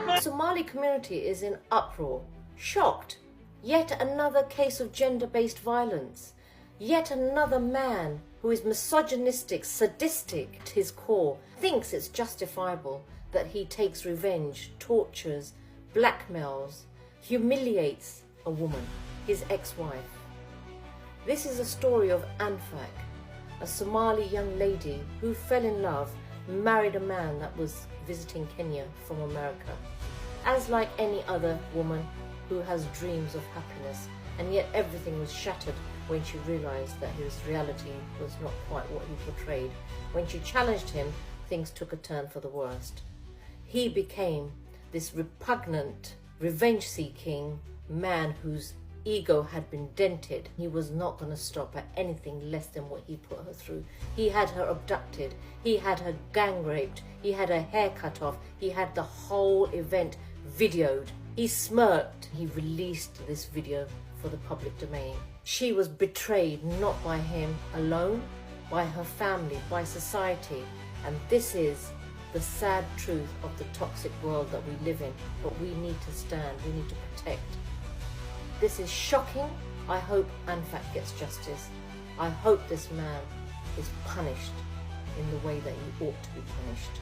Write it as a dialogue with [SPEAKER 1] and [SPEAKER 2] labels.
[SPEAKER 1] The Somali community is in uproar, shocked. Yet another case of gender-based violence. Yet another man who is misogynistic, sadistic at his core, thinks it's justifiable that he takes revenge, tortures, blackmails, humiliates a woman, his ex-wife. This is a story of Anfak, a Somali young lady who fell in love, married a man that was visiting Kenya from America. As like any other woman who has dreams of happiness, and yet everything was shattered when she realized that his reality was not quite what he portrayed. When she challenged him, things took a turn for the worst. He became this repugnant, revenge-seeking man whose ego had been dented. He was not going to stop at anything less than what he put her through. He had her abducted, he had her gang raped, he had her hair cut off, he had the whole event videoed. He smirked. He released this video for the public domain. She was betrayed not by him alone, by her family, by society. And this is the sad truth of the toxic world that we live in. But we need to stand, we need to protect. This is shocking. I hope Anfak gets justice. I hope this man is punished in the way that he ought to be punished.